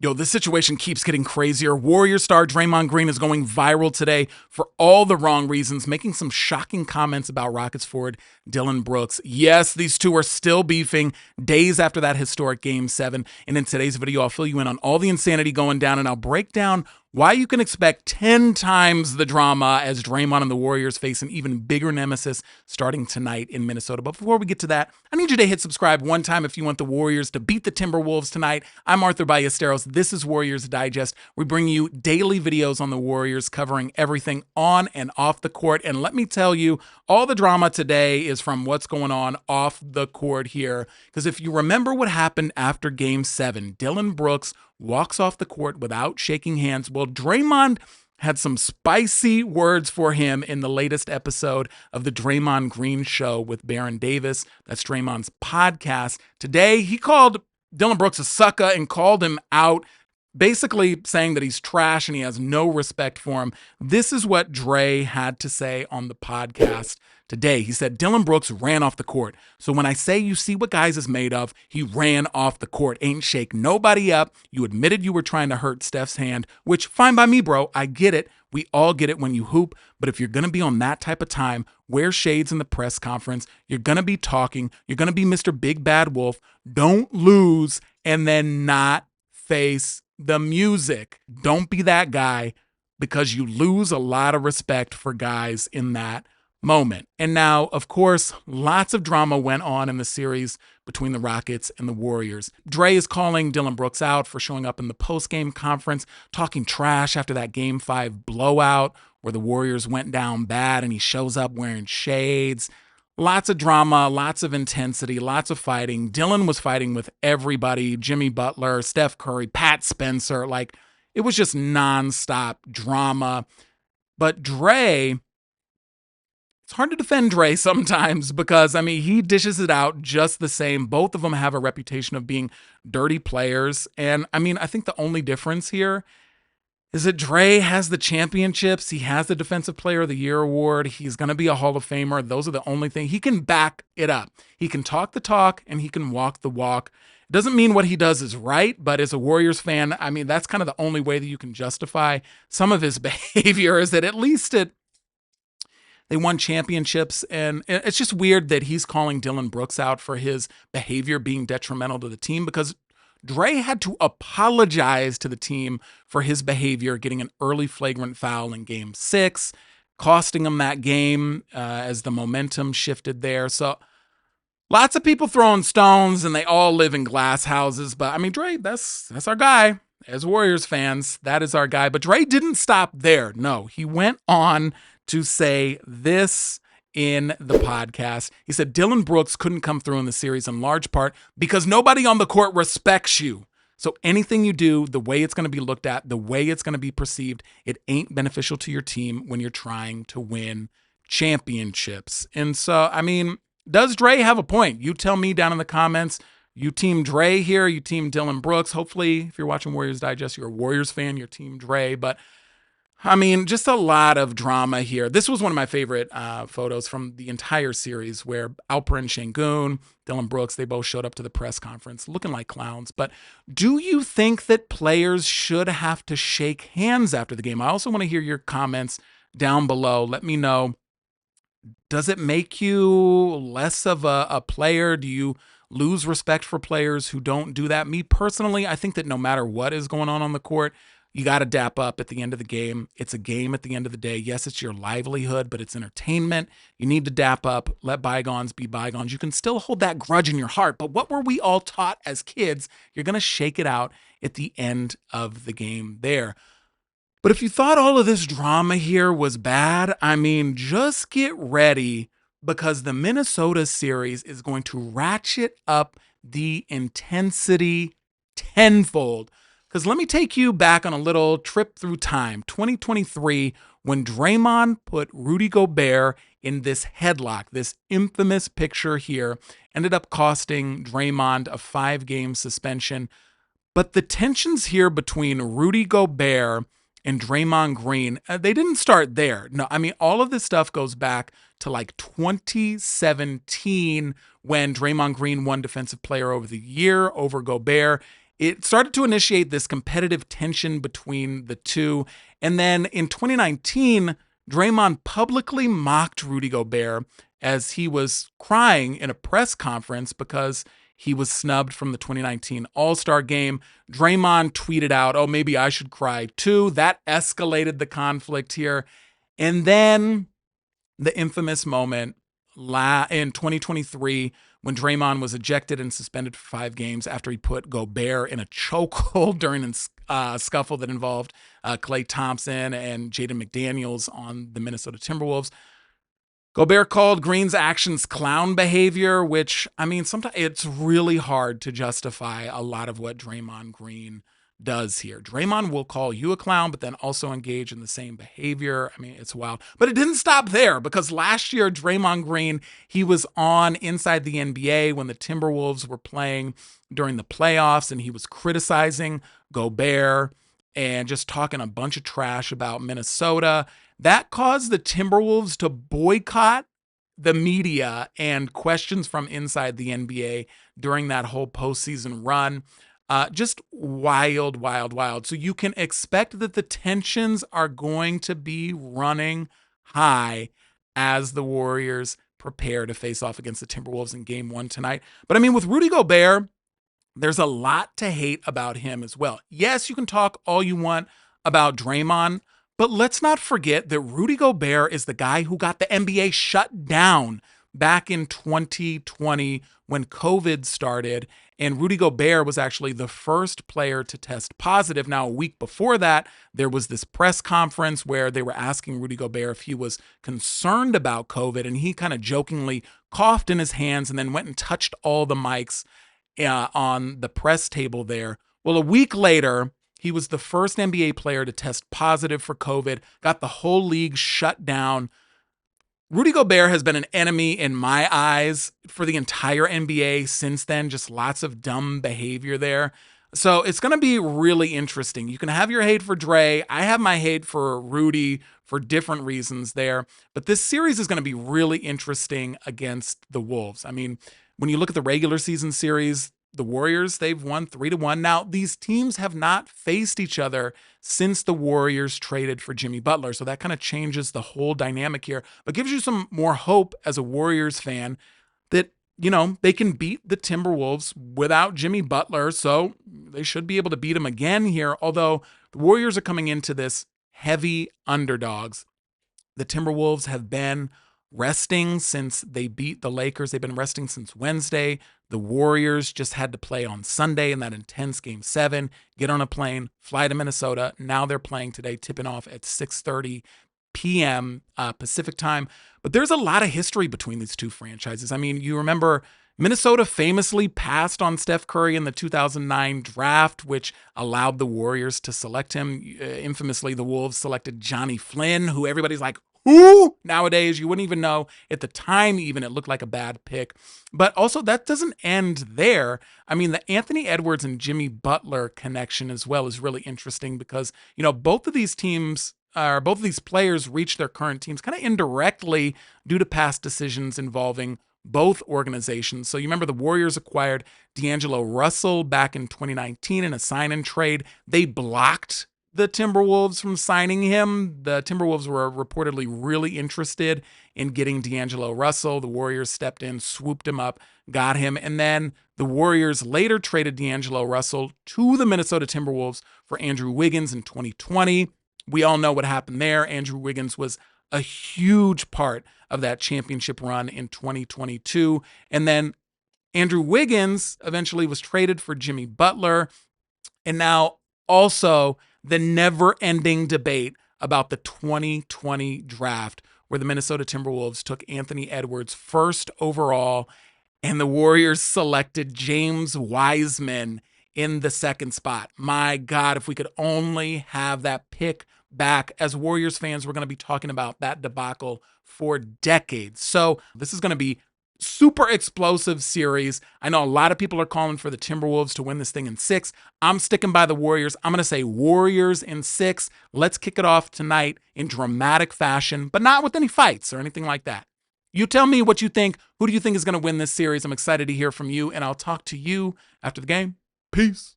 Yo, this situation keeps getting crazier. Warrior star Draymond Green is going viral today for all the wrong reasons, making some shocking comments about Rockets forward Dillon Brooks. Yes, these two are still beefing days after that historic Game 7. And in today's video, I'll fill you in on all the insanity going down, and I'll break down why you can expect 10 times the drama as Draymond and the Warriors face an even bigger nemesis starting tonight in Minnesota. But before we get to that, I need you to hit subscribe one time if you want the Warriors to beat the Timberwolves tonight. I'm Arthur Ballesteros. This is Warriors Digest. We bring you daily videos on the Warriors covering everything on and off the court. And let me tell you, all the drama today is from what's going on off the court here. Because if you remember what happened after Game 7, Dillon Brooks walks off the court without shaking hands. Well, Draymond had some spicy words for him in the latest episode of the Draymond Green Show with Baron Davis. That's Draymond's podcast. Today, he called Dillon Brooks a sucker and called him out, basically saying that he's trash and he has no respect for him. This is what Dray had to say on the podcast today. He said, Dillon Brooks ran off the court. So when I say you see what guys is made of, he ran off the court. Ain't shake nobody up. You admitted you were trying to hurt Steph's hand, which fine by me, bro. I get it. We all get it when you hoop. But if you're going to be on that type of time, wear shades in the press conference. You're going to be talking. You're going to be Mr. Big Bad Wolf. Don't lose and then not face the music. Don't be that guy, because you lose a lot of respect for guys in that moment. And now, of course, lots of drama went on in the series between the Rockets and the Warriors. Dray is calling Dillon Brooks out for showing up in the postgame conference, talking trash after that Game 5 blowout where the Warriors went down bad and he shows up wearing shades. Lots of drama, lots of intensity, lots of fighting. Dillon was fighting with everybody, Jimmy Butler, Steph Curry, Pat Spenser. Like, it was just nonstop drama. But Dray, it's hard to defend Dray sometimes because, I mean, he dishes it out just the same. Both of them have a reputation of being dirty players. And, I mean, I think the only difference here is that Dray has the championships. He has the Defensive Player of the Year award. He's going to be a Hall of Famer. Those are the only things. He can back it up. He can talk the talk and he can walk the walk. It doesn't mean what he does is right, but as a Warriors fan, I mean, that's kind of the only way that you can justify some of his behavior, is that at least they won championships. And it's just weird that he's calling Dillon Brooks out for his behavior being detrimental to the team, because Dray had to apologize to the team for his behavior, getting an early flagrant foul in Game 6, costing him that game as the momentum shifted there. So lots of people throwing stones, and they all live in glass houses. But, I mean, Dray, that's our guy. As Warriors fans, that is our guy. But Dray didn't stop there. No, he went on to say this in the podcast. He said Dillon Brooks couldn't come through in the series in large part because nobody on the court respects you. So anything you do, the way it's going to be looked at, the way it's going to be perceived, it ain't beneficial to your team when you're trying to win championships. And so, I mean, does Dray have a point? You tell me down in the comments. You team Dray here, you team Dillon Brooks. Hopefully, if you're watching Warriors Digest, you're a Warriors fan, you're team Dray. But I mean, just a lot of drama here. This was one of my favorite photos from the entire series, where Alperen Şengün, Dillon Brooks, they both showed up to the press conference looking like clowns. But do you think that players should have to shake hands after the game? I also want to hear your comments down below. Let me know. Does it make you less of a player? Do you lose respect for players who don't do that? Me personally, I think that no matter what is going on the court, you got to dap up at the end of the game. It's a game at the end of the day. Yes, it's your livelihood, but it's entertainment. You need to dap up, let bygones be bygones. You can still hold that grudge in your heart, but what were we all taught as kids? You're going to shake it out at the end of the game there. But if you thought all of this drama here was bad, I mean, just get ready, because the Minnesota series is going to ratchet up the intensity tenfold. Because let me take you back on a little trip through time. 2023, when Draymond put Rudy Gobert in this headlock, this infamous picture here, ended up costing Draymond a 5-game suspension. But the tensions here between Rudy Gobert and Draymond Green, they didn't start there. No, I mean, all of this stuff goes back to like 2017, when Draymond Green won Defensive Player of the Year over Gobert. it started to initiate this competitive tension between the two. And then in 2019, Draymond publicly mocked Rudy Gobert as he was crying in a press conference because he was snubbed from the 2019 All-Star game. Draymond tweeted out, "Oh, maybe I should cry too." That escalated the conflict here. And then the infamous moment in 2023 when Draymond was ejected and suspended for 5 games after he put Gobert in a chokehold during a scuffle that involved Klay Thompson and Jaden McDaniels on the Minnesota Timberwolves. Gobert called Green's actions clown behavior, which, I mean, sometimes it's really hard to justify a lot of what Draymond Green does here. Draymond will call you a clown, but then also engage in the same behavior. I mean, it's wild. But it didn't stop there, because last year, Draymond Green, he was on Inside the NBA when the Timberwolves were playing during the playoffs, and he was criticizing Gobert and just talking a bunch of trash about Minnesota. That caused the Timberwolves to boycott the media and questions from inside the NBA during that whole postseason run. Just wild, wild, wild. So you can expect that the tensions are going to be running high as the Warriors prepare to face off against the Timberwolves in Game 1 tonight. But I mean, with Rudy Gobert, there's a lot to hate about him as well. Yes, you can talk all you want about Draymond, but let's not forget that Rudy Gobert is the guy who got the NBA shut down back in 2020 when COVID started. And Rudy Gobert was actually the first player to test positive. Now, a week before that, there was this press conference where they were asking Rudy Gobert if he was concerned about COVID. And he kind of jokingly coughed in his hands and then went and touched all the mics on the press table there. Well, a week later, he was the first NBA player to test positive for COVID, got the whole league shut down. Rudy Gobert has been an enemy in my eyes for the entire NBA since then. Just lots of dumb behavior there. So it's going to be really interesting. You can have your hate for Dray. I have my hate for Rudy for different reasons there. But this series is going to be really interesting against the Wolves. I mean, when you look at the regular season series, the Warriors, they've won 3-1. Now, these teams have not faced each other since the Warriors traded for Jimmy Butler. So that kind of changes the whole dynamic here, but gives you some more hope as a Warriors fan that, you know, they can beat the Timberwolves without Jimmy Butler. So they should be able to beat them again here. Although the Warriors are coming into this heavy underdogs. The Timberwolves have been resting since they beat the Lakers. They've been resting since Wednesday. The Warriors just had to play on Sunday in that intense Game 7, get on a plane, fly to Minnesota. Now they're playing today, tipping off at 6:30 p.m. Pacific time. But there's a lot of history between these two franchises. I mean, you remember Minnesota famously passed on Steph Curry in the 2009 draft, which allowed the Warriors to select him. Infamously, the Wolves selected Johnny Flynn, who everybody's like, who? Nowadays, you wouldn't even know. At the time, even, it looked like a bad pick. But also, that doesn't end there. I mean, the Anthony Edwards and Jimmy Butler connection as well is really interesting because, you know, both of these players reached their current teams kind of indirectly due to past decisions involving both organizations. So you remember the Warriors acquired D'Angelo Russell back in 2019 in a sign-and trade. They blocked the Timberwolves from signing him. The Timberwolves were reportedly really interested in getting D'Angelo Russell. The Warriors stepped in, swooped him up, got him. And then the Warriors later traded D'Angelo Russell to the Minnesota Timberwolves for Andrew Wiggins in 2020. We all know what happened there. Andrew Wiggins was a huge part of that championship run in 2022. And then Andrew Wiggins eventually was traded for Jimmy Butler. And now also the never-ending debate about the 2020 draft, where the Minnesota Timberwolves took Anthony Edwards first overall, and the Warriors selected James Wiseman in the second spot. My God, if we could only have that pick back. As Warriors fans, we're going to be talking about that debacle for decades. So this is going to be super explosive series. I know a lot of people are calling for the Timberwolves to win this thing in 6. I'm sticking by the Warriors. I'm going to say Warriors in 6. Let's kick it off tonight in dramatic fashion, but not with any fights or anything like that. You tell me what you think. Who do you think is going to win this series? I'm excited to hear from you, and I'll talk to you after the game. Peace.